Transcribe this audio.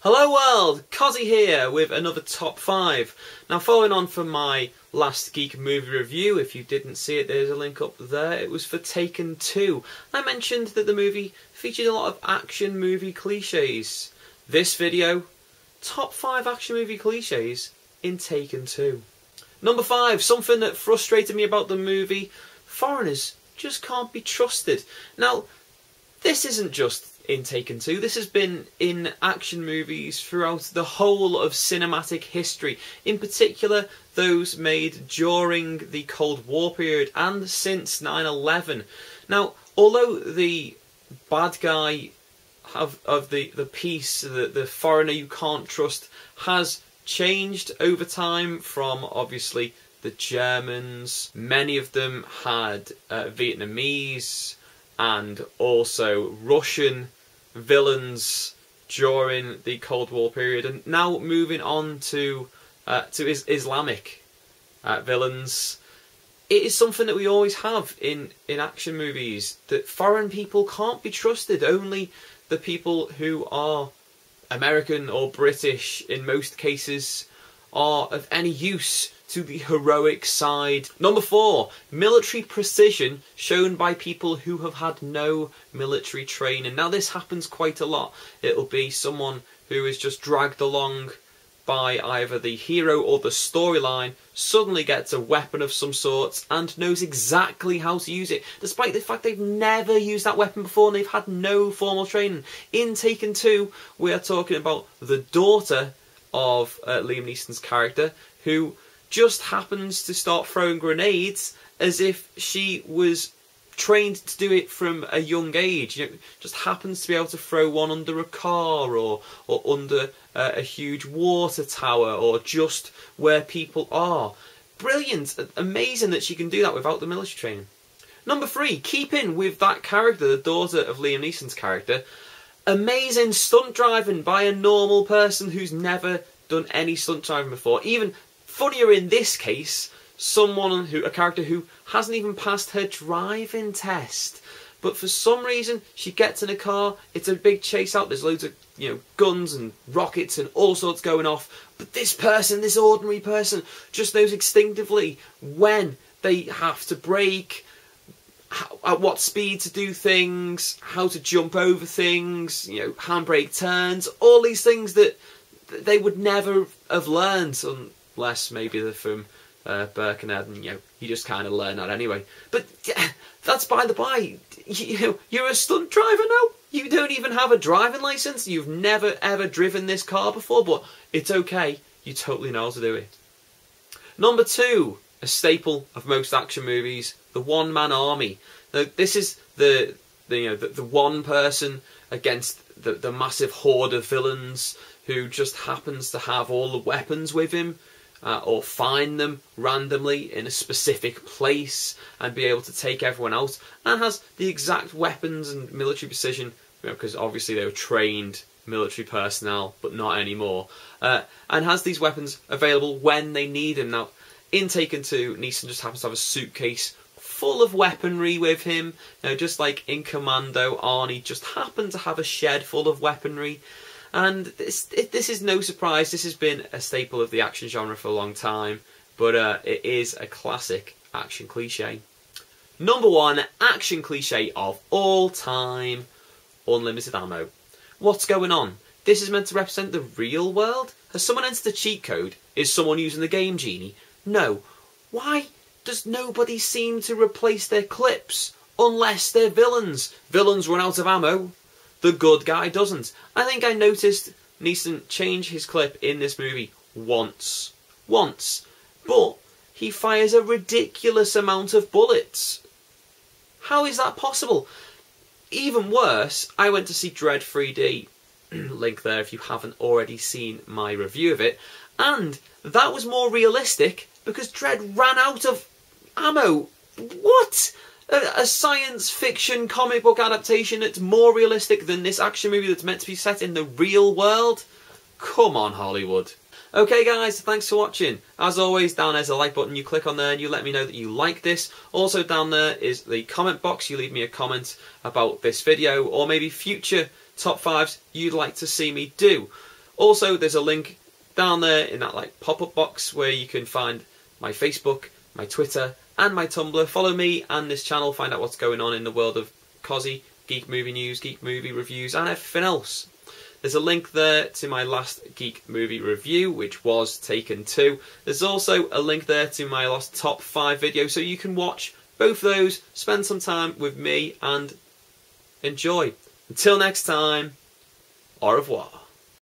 Hello world, Cossy here with another top 5. Now following on from my last geek movie review, if you didn't see it, there's a link up there. It was for Taken 2. I mentioned that the movie featured a lot of action movie cliches. This video, top 5 action movie cliches in Taken 2. Number 5, something that frustrated me about the movie: foreigners just can't be trusted. Now, this isn't just in Taken 2, this has been in action movies throughout the whole of cinematic history, in particular those made during the Cold War period and since 9/11. Now, although the bad guy of the piece, the foreigner you can't trust, has changed over time from obviously the Germans, many of them had Vietnamese and also Russian villains during the Cold War period, and now moving on to Islamic villains. It is something that we always have in action movies, that foreign people can't be trusted. Only the people who are American or British, in most cases, are of any use to the heroic side. Number 4, military precision shown by people who have had no military training. Now this happens quite a lot. It'll be someone who is just dragged along by either the hero or the storyline, suddenly gets a weapon of some sort and knows exactly how to use it, despite the fact they've never used that weapon before and they've had no formal training. In Taken 2, we are talking about the daughter of Liam Neeson's character, who just happens to start throwing grenades as if she was trained to do it from a young age. You know, just happens to be able to throw one under a car or under a huge water tower or just where people are. Brilliant, amazing that she can do that without the military training. Number 3, keeping with that character, the daughter of Liam Neeson's character, amazing stunt driving by a normal person who's never done any stunt driving before. Even funnier in this case, a character who hasn't even passed her driving test, but for some reason she gets in a car. It's a big chase out. There's loads of guns and rockets and all sorts going off. But this person, this ordinary person, just knows instinctively when they have to brake, at what speed to do things, how to jump over things, handbrake turns, all these things that they would never have learned unless maybe they're from Birkenhead, and you just kind of learn that anyway. But that's by the by. You're a stunt driver now. You don't even have a driving license. You've never ever driven this car before, but it's okay. You totally know how to do it. Number 2, a staple of most action movies: the one-man army. Now, this is the one person against the massive horde of villains who just happens to have all the weapons with him, or find them randomly in a specific place and be able to take everyone out, and has the exact weapons and military precision, because obviously they were trained military personnel, but not anymore, and has these weapons available when they need them. Now, in Taken 2, Neeson just happens to have a suitcase full of weaponry with him. Just like in Commando, Arnie just happened to have a shed full of weaponry. And this is no surprise. This has been a staple of the action genre for a long time, but it is a classic action cliche. Number 1 action cliche of all time: unlimited ammo. What's going on? This is meant to represent the real world? Has someone entered a cheat code? Is someone using the Game Genie? No. Why does nobody seem to replace their clips? Unless they're villains. Villains run out of ammo. The good guy doesn't. I think I noticed Neeson change his clip in this movie once. But he fires a ridiculous amount of bullets. How is that possible? Even worse, I went to see Dread 3D. Link there if you haven't already seen my review of it. And that was more realistic because Dread ran out of ammo. What? A science fiction comic book adaptation that's more realistic than this action movie that's meant to be set in the real world? Come on, Hollywood. Okay guys, thanks for watching. As always, down there's a like button. You click on there and you let me know that you like this. Also down there is the comment box. You leave me a comment about this video or maybe future top 5s you'd like to see me do. Also, there's a link down there in that like pop-up box where you can find my Facebook, my Twitter, and my Tumblr. Follow me and this channel, find out what's going on in the world of Cossy, geek movie news, geek movie reviews, and everything else. There's a link there to my last geek movie review, which was Taken 2. There's also a link there to my last top 5 video, so you can watch both of those, spend some time with me, and enjoy. Until next time, au revoir.